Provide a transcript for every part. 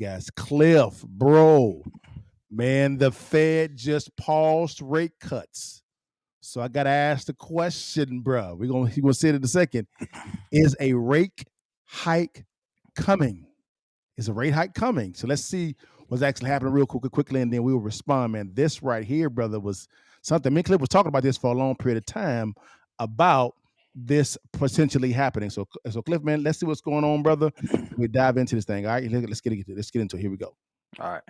Guys, Cliff, bro, man, the Fed just paused rate cuts. So I got to ask the question, bro. You're going to see it in a second. Is a rate hike coming? Is a rate hike coming? So let's see what's actually happening real quickly, and then we will respond, man. This right here, brother, was something. Me and Cliff was talking about this for a long period of time about this potentially happening. So Cliff, man, let's see what's going on, brother. We dive into this thing. All right, let's get into it. Here we go. All right.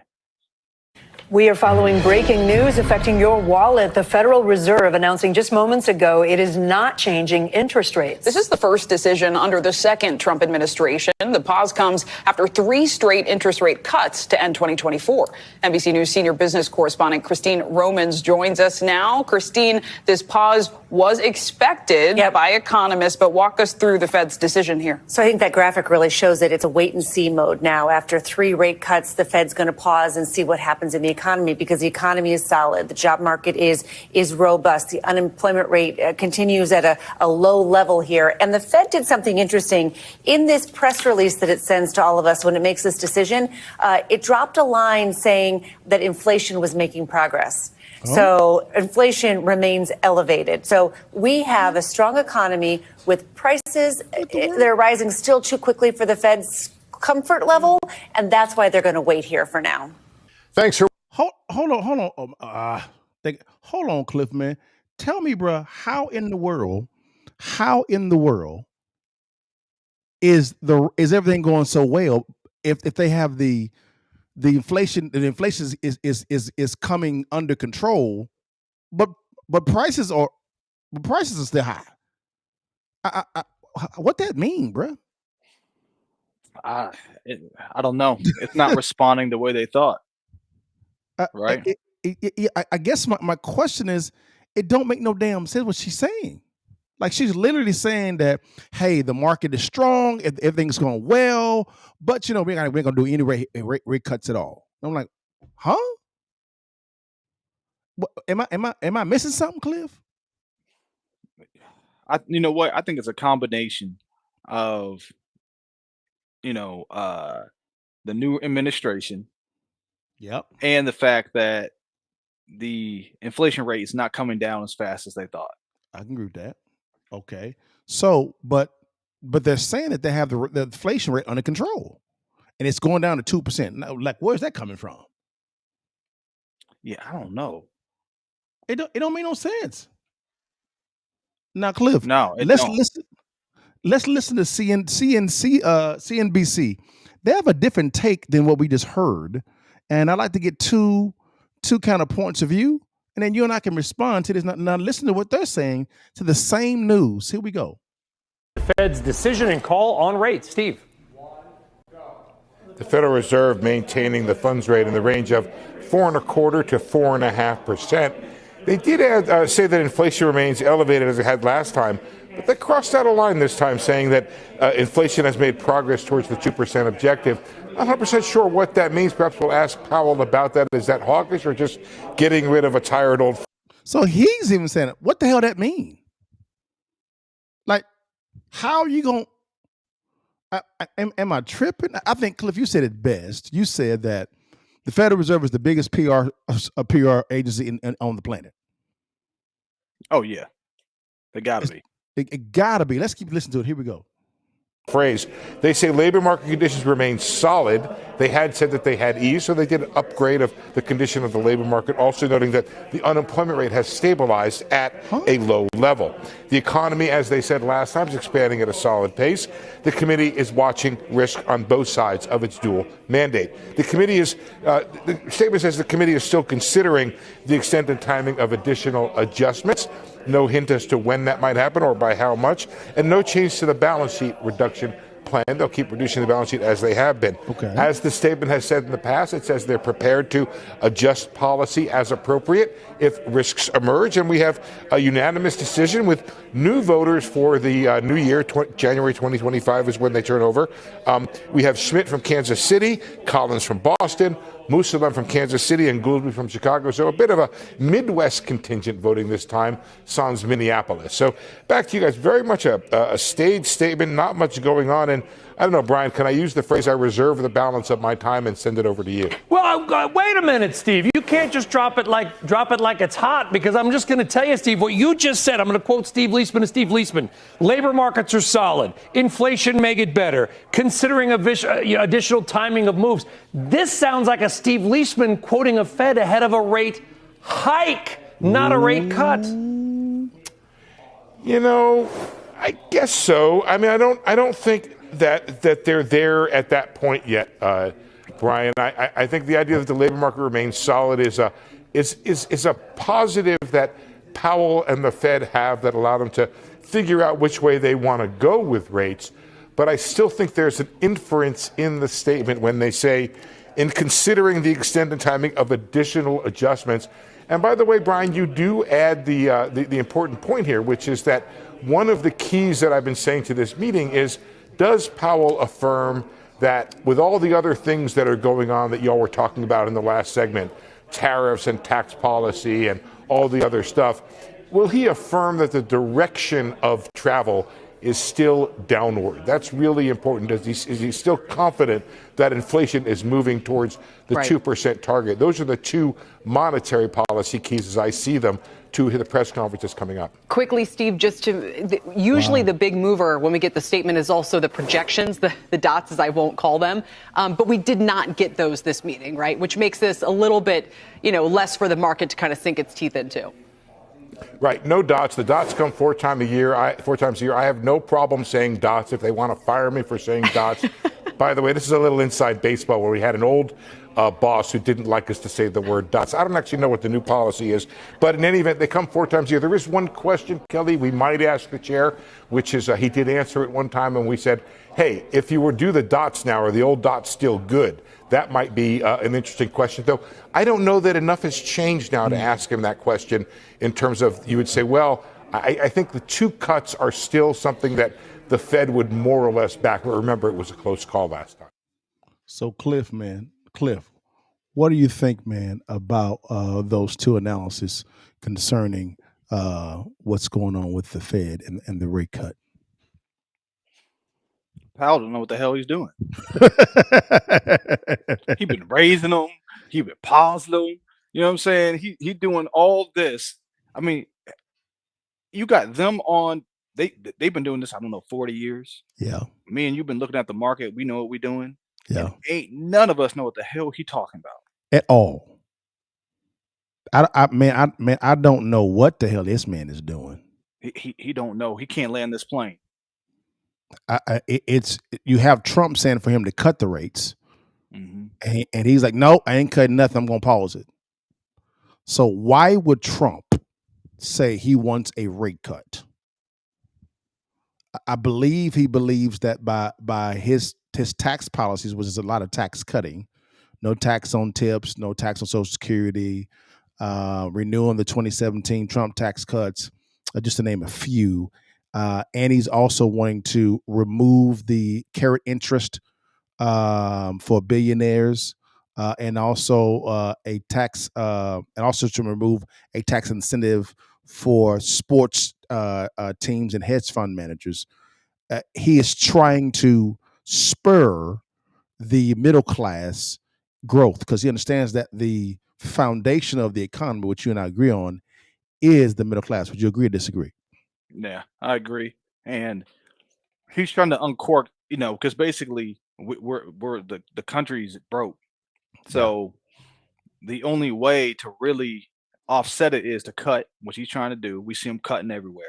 We are following breaking news affecting your wallet. The Federal Reserve announcing just moments ago it is not changing interest rates. This is the first decision under the second Trump administration. The pause comes after 3 straight interest rate cuts to end 2024. NBC News senior business correspondent Christine Romans joins us now. Christine, this pause was expected by economists, but walk us through the Fed's decision here. So I think that graphic really shows that it's a wait and see mode now. After 3 rate cuts, the Fed's going to pause and see what happens in the economy, because the economy is solid. The job market is robust. The unemployment rate continues at a low level here. And the Fed did something interesting in this press release that it sends to all of us when it makes this decision. It dropped a line saying that inflation was making progress. Oh. So inflation remains elevated. So we have a strong economy with prices that are rising still too quickly for the Fed's comfort level. And that's why they're going to wait here for now. Thanks for. Hold on, Cliff, man. Tell me, bro, how in the world is everything going so well if they have the inflation is coming under control, but prices are still high. What that mean, bro? I don't know. It's not responding the way they thought. Right. I guess my question is, it don't make no damn sense what she's saying. Like, she's literally saying that, hey, the market is strong, everything's going well, but we're gonna do any rate cuts at all. I'm like, huh? What, am I missing something, Cliff? You know what? I think it's a combination of the new administration. Yep. And the fact that the inflation rate is not coming down as fast as they thought. I can agree with that. Okay. So, but they're saying that they have the inflation rate under control, and it's going down to 2%. Now, like, where's that coming from? Yeah, I don't know. It don't make no sense. Now, Cliff. No, let's listen to CNBC. They have a different take than what we just heard. And I'd like to get two kind of points of view, and then you and I can respond to this. Now listen to what they're saying to the same news. Here we go. The Fed's decision and call on rates. Steve. The Federal Reserve maintaining the funds rate in the range of 4.25% to 4.5%. They did say that inflation remains elevated as it had last time, but they crossed out a line this time saying that inflation has made progress towards the 2% objective. Not 100% sure what that means. Perhaps we'll ask Powell about that. Is that hawkish or just getting rid of a tired old? So he's even saying, what the hell that mean? Like, how are you going to, am I tripping? I think, Cliff, you said it best. You said that the Federal Reserve is the biggest PR agency on the planet. Oh, yeah. They got to be. It got to be. Let's keep listening to it. Here we go. Phrase. They say labor market conditions remain solid. They had said that they had eased, so they did an upgrade of the condition of the labor market, also noting that the unemployment rate has stabilized at a low level. The economy, as they said last time, is expanding at a solid pace. The committee is watching risk on both sides of its dual mandate. The statement says the committee is still considering the extent and timing of additional adjustments. No hint as to when that might happen or by how much, and no change to the balance sheet reduction plan. They'll keep reducing the balance sheet as they have been. Okay. As the statement has said in the past, it says they're prepared to adjust policy as appropriate if risks emerge. And we have a unanimous decision with new voters for the new year. January 2025 is when they turn over. We have Schmidt from Kansas City, Collins from Boston, Musalem from Kansas City, and Goolsbee from Chicago. So a bit of a Midwest contingent voting this time, sans Minneapolis. So back to you guys. Very much a staged statement, not much going on. And I don't know, Brian, can I use the phrase I reserve the balance of my time and send it over to you? Well, wait a minute, Steve. You can't just drop it like it's hot, because I'm just going to tell you, Steve, what you just said. I'm going to quote Steve Leisman and Steve Leisman. Labor markets are solid. Inflation may get better. Considering additional timing of moves. This sounds like a Steve Leisman quoting a Fed ahead of a rate hike, not a rate cut. You know, I guess so. I mean, I don't think that they're there at that point yet, Brian. I think the idea that the labor market remains solid is a positive that Powell and the Fed have that allow them to figure out which way they want to go with rates. But I still think there's an inference in the statement when they say, in considering the extent and timing of additional adjustments. And by the way, Brian, you do add the important point here, which is that one of the keys that I've been saying to this meeting is, does Powell affirm that with all the other things that are going on that y'all were talking about in the last segment, tariffs and tax policy and all the other stuff, will he affirm that the direction of travel is still downward? That's really important. Is he still confident that inflation is moving towards the 2% target? Those are the two monetary policy keys as I see them to the press conference that's coming up. Quickly, Steve, usually the big mover when we get the statement is also the projections, the dots as I won't call them. But we did not get those this meeting, right? Which makes this a little bit, less for the market to kind of sink its teeth into. Right, no dots. The dots come four times a year. I have no problem saying dots if they want to fire me for saying dots. By the way, this is a little inside baseball where we had an old boss who didn't like us to say the word dots. I don't actually know what the new policy is, but in any event, they come four times a year. There is one question, Kelly, we might ask the chair, which is he did answer it one time, and we said, hey, if you were to do the dots now, are the old dots still good? That might be an interesting question, though. I don't know that enough has changed now to ask him that question in terms of, you would say, well, I think the two cuts are still something that the Fed would more or less back. But remember, it was a close call last time. So, Cliff, what do you think, man, about those two analyses concerning what's going on with the Fed and the rate cut? Powell don't know what the hell he's doing. He been raising them. He been pausing them. You know what I'm saying? He doing all this. I mean, you got them on. They've been doing this, I don't know, 40 years. Yeah. Me and you've been looking at the market. We know what we're doing. Yeah. And ain't none of us know what the hell he talking about at all. I don't know what the hell this man is doing. He don't know. He can't land this plane. You have Trump saying for him to cut the rates, mm-hmm. and he's like, no, I ain't cutting nothing. I'm going to pause it. So why would Trump say he wants a rate cut? I believe he believes that by his tax policies, which is a lot of tax cutting, no tax on tips, no tax on Social Security, renewing the 2017 Trump tax cuts, just to name a few. And he's also wanting to remove the carried interest for billionaires, and also a tax, and also to remove a tax incentive for sports teams and hedge fund managers. He is trying to spur the middle class growth because he understands that the foundation of the economy, which you and I agree on, is the middle class. Would you agree or disagree? Yeah, I agree. And he's trying to uncork, because basically we're the country's broke. So the only way to really offset it is to cut, which he's trying to do. We see him cutting everywhere.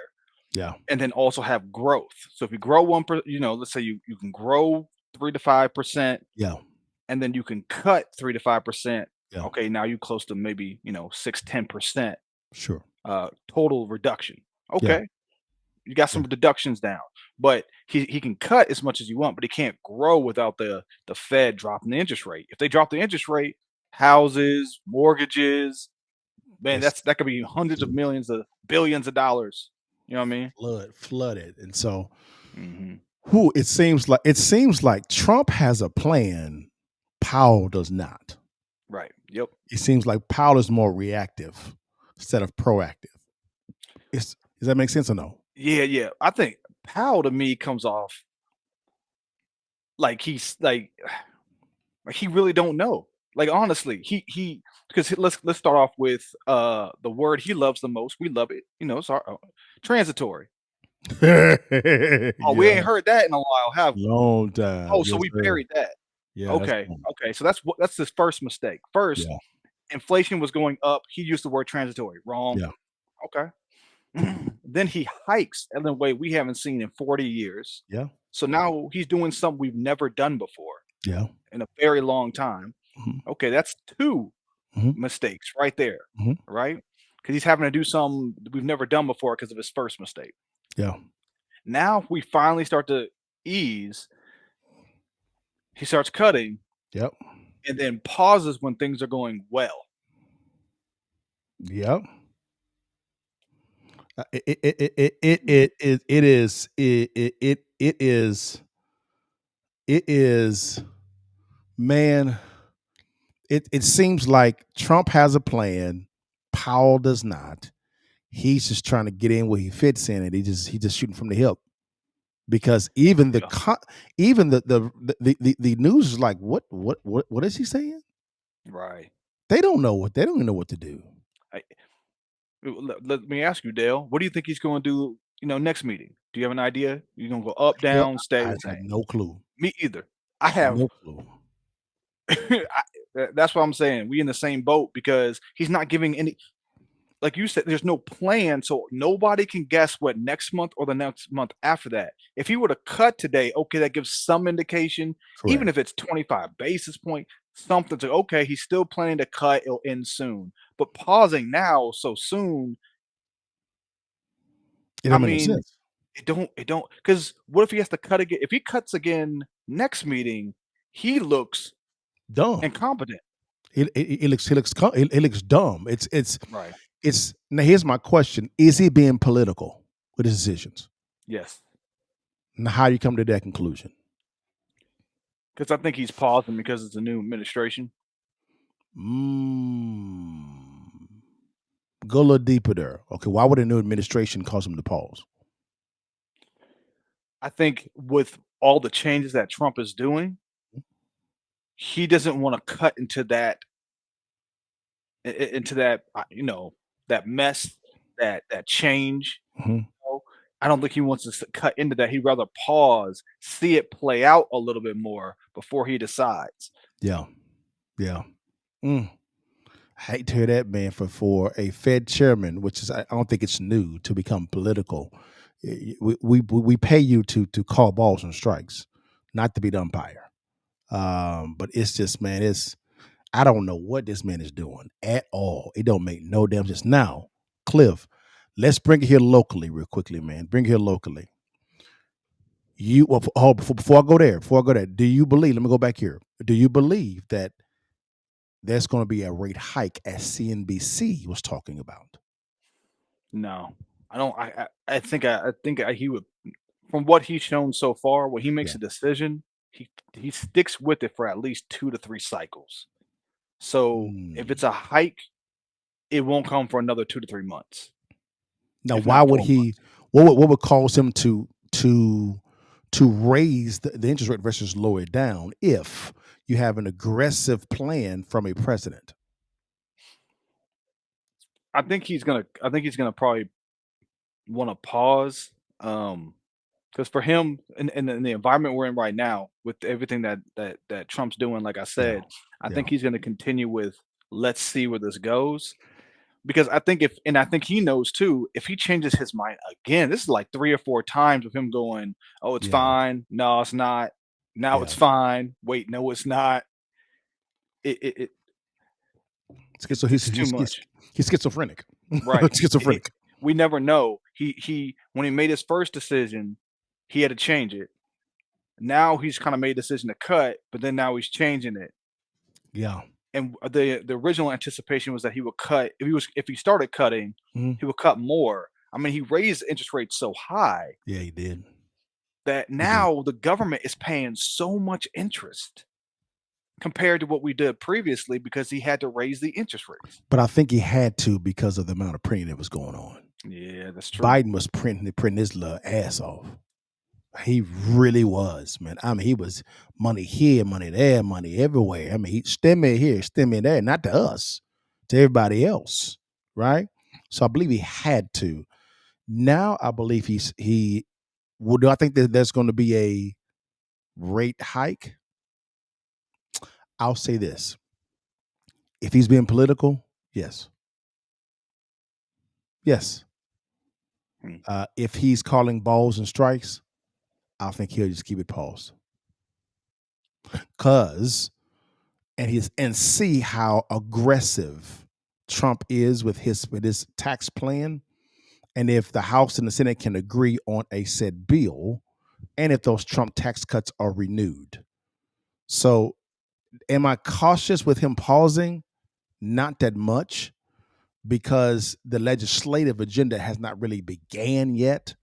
Yeah. And then also have growth. So if you grow 1%, let's say you can grow 3 to 5%. Yeah. And then you can cut 3 to 5%. Yeah. Okay, now you close to maybe 6-10%. Sure. Total reduction. Okay. Yeah. You got some deductions down, but he can cut as much as you want, but he can't grow without the Fed dropping the interest rate. If they drop the interest rate, houses, mortgages, man, that could be hundreds of millions of billions of dollars. You know what I mean? Flooded. And so it seems like Trump has a plan. Powell does not. Right. Yep. It seems like Powell is more reactive instead of proactive. Does that make sense or no? Yeah. I think Powell to me comes off like he's like he really don't know. Like honestly, he because let's start off with the word he loves the most. We love it, it's our transitory. Oh, we Yeah, ain't heard that in a while, have we? long time. Oh, so Yes, we sir. buried that. Yeah, that's Okay, long. okay. So that's his first mistake. First, Yeah, inflation was going up. He used the word transitory. Wrong. yeah, Okay. Then he hikes in a way we haven't seen in 40 years. yeah, So now he's doing something we've never done before yeah. in a very long time. Mhm, Okay, that's two mhm, mistakes right there, mhm. right? Because he's having to do something that we've never done before because of his first mistake. Yeah, Now we finally start to ease. He starts cutting yep, and then pauses when things are going well. yep. It is it is man. It seems like Trump has a plan. Powell does not. He's just trying to get in where he fits in, and he just shooting from the hip. Because even Yeah, even the news is like, what is he saying? right. They don't even know what to do. I, let me ask you, Dale. What do you think he's going to do? Next meeting. Do you have an idea? You going to go up, Well, down, stay I the have same? no clue. Me either. I have. No clue. That's what I'm saying. We in the same boat because he's not giving any. Like you said, there's no plan, so nobody can guess what next month or the next month after that. If he were to cut today, okay, that gives some indication, even Correct. if it's 25 basis point, something to okay, he's still planning to cut, it'll end soon. But pausing now so soon, It I don't make no mean, sense. it don't because what if he has to cut again? If he cuts again next meeting, he looks Dumb. incompetent. He looks dumb. Right. It's now. Here's my question: is he being political with his decisions? Yes. And how you come to that conclusion? Because I think he's pausing because it's a new administration. Mm. Go a little deeper there. Okay, why would a new administration cause him to pause? I think with all the changes that Trump is doing, he doesn't want to cut into that into that that mess, that change. Mhm. You know? I don't think he wants to cut into that. He'd rather pause, see it play out a little bit more before he decides. Yeah, yeah. Mm. I hate to hear that, man. For a Fed chairman, which is I don't think it's new to become political. We pay you to call balls and strikes, not to be the umpire. But it's just, man, I don't know what this man is doing at all. It don't make no damn sense. Now, Cliff, let's bring it here locally, real quickly, man. Bring it here locally. Before I go there, do you believe? Let me go back here. Do you believe that there's going to be a rate hike as CNBC was talking about? No, I don't. I think he would. From what he's shown so far, when he makes Yeah. a decision, he sticks with it for at least 2 to 3 cycles. So if Mm. it's a hike, it won't come for another 2 to 3 months, Now, if why not would 4 months. he? What would cause him to raise the interest rate versus lower it down if you have an aggressive plan from a president? I think he's gonna probably want to pause. Because for him, in the environment we're in right now, with everything that Trump's doing, like I Yeah, said, I yeah, think he's going to continue with let's see where this goes. Because I think he knows too, if he changes his mind again, this is like 3 or 4 times of him going, "Oh, it's yeah, fine. No, it's not. Now yeah. it's fine. Wait, no, it's not." It So it's too much, he's schizophrenic. right? Schizophrenic. We never know. He when he made his first decision, he had to change it. Now he's kinda made a decision to cut, but then now he's changing it. Yeah. And the original anticipation was that he would cut if he started cutting, Mhm. he would cut more. I mean, he raised the interest rate so high Yeah, he did. that He did. now the government is paying so much interest compared to what we did previously because he had to raise the interest rates. But I think he had to because of the amount of printing that was going on. Yeah, that's true. Biden was printing his little ass off. He really was, man. I mean, he was money here, money there, money everywhere. I mean, he stimmy here, stimmy there, not to us, to everybody else, right? So I believe he had to. Now I believe he do I think that there's going to be a rate hike? I'll say this. If he's being political, yes. Yes. If he's calling balls and strikes, I think he'll just keep it paused. And see how aggressive Trump is with his tax plan. And if the House and the Senate can agree on a said bill, and if those Trump tax cuts are renewed. So am I cautious with him pausing? Not that much, because the legislative agenda has not really began yet,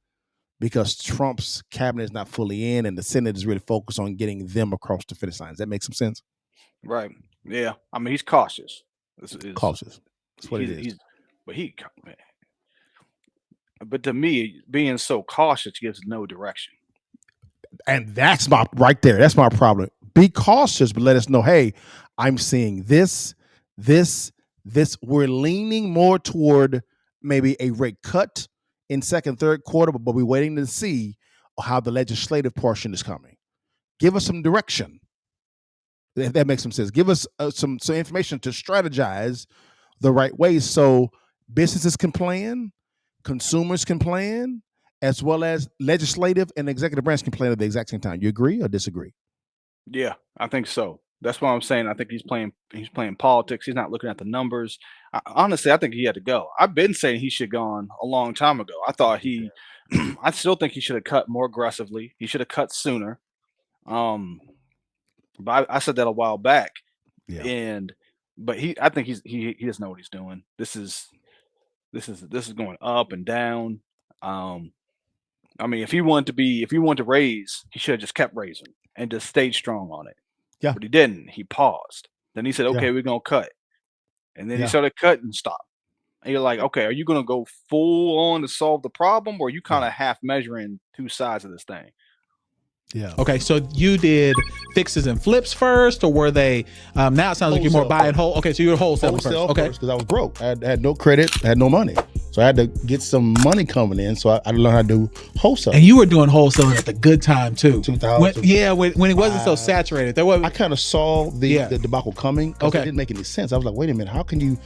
because Trump's cabinet is not fully in and the Senate is really focused on getting them across the finish line. Does that make some sense? Right. Yeah. I mean, he's cautious. Cautious. That's what it is. But to me, being so cautious gives no direction. And that's right there. That's my problem. Be cautious, but let us know, hey, I'm seeing this. We're leaning more toward maybe a rate cut in second, third quarter, but we're waiting to see how the legislative portion is coming. Give us some direction. If that makes some sense. Give us some information to strategize the right way so businesses can plan, consumers can plan, as well as legislative and executive branch can plan at the exact same time. You agree or disagree? Yeah, I think so. That's what I'm saying. I think he's playing politics. He's not looking at the numbers. Honestly, I think he had to go. I've been saying he should have gone a long time ago. I thought I still think he should have cut more aggressively. He should have cut sooner. But I said that a while back. Yeah. But I think he doesn't know what he's doing. This is going up and down. I mean, if he wanted to raise, he should have just kept raising and just stayed strong on it. Yeah. But he didn't. He paused. Then he said, okay, we're going to cut. And then he started cutting and stopped. And you're like, okay, are you going to go full on to solve the problem, or are you kind of half measuring two sides of this thing? Yeah. Okay, so you did fixes and flips first, or were they? Now it sounds like you're more buy and hold. Okay, so you were wholesaling first. Okay, because I was broke. I had no credit. I had no money, so I had to get some money coming in. So I learned how to do wholesale. And you were doing wholesaling at the good time too. 2000. When it wasn't so saturated. There was. I kind of saw the debacle coming. Okay, it didn't make any sense. I was like, wait a minute, how can you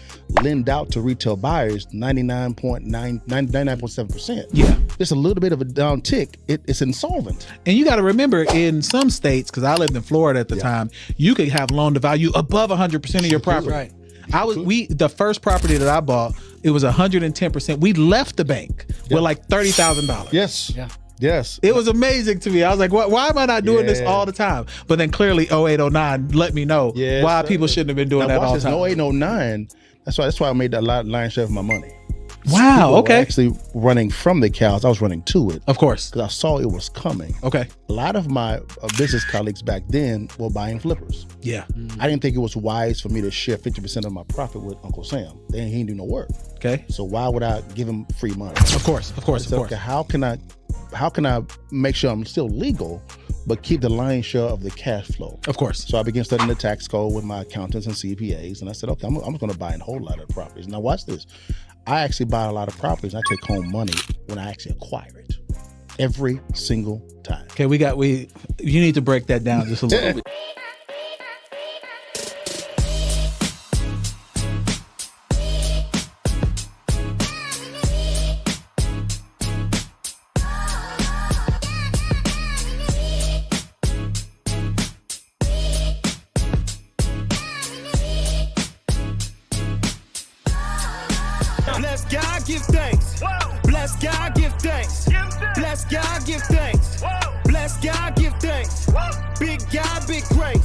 lend out to retail buyers 99.7%? Yeah, just a little bit of a down tick. It's insolvent. And you got to remember, in some states, because I lived in Florida at the time, you could have loan to value above 100% of your property. Right. The first property that I bought, it was 110%. We left the bank with like $30,000. Yes. Yeah. Yes. It was amazing to me. I was like, why am I not doing this all the time? But then clearly 08, 09 let me know why people shouldn't have been doing that all the time. 08, 09, that's why I made that lion's share of my money. Wow. Okay. Actually running from the cows, I was running to it. Of course. Because I saw it was coming. Okay. A lot of my business colleagues back then were buying flippers. Yeah. I didn't think it was wise for me to share 50% of my profit with Uncle Sam. He didn't do no work. Okay. So why would I give him free money? Of course. Okay, how can I make sure I'm still legal, but keep the lion's share of the cash flow? Of course. So I began studying the tax code with my accountants and CPAs, and I said, okay, I'm going to buy and hold a lot of properties. Now watch this. I actually buy a lot of properties. I take home money when I actually acquire it every single time. Okay, you need to break that down just a little bit. Bless God, give thanks. Bless God, give thanks. Bless God, give thanks. Bless God, give thanks. Big God, big grace.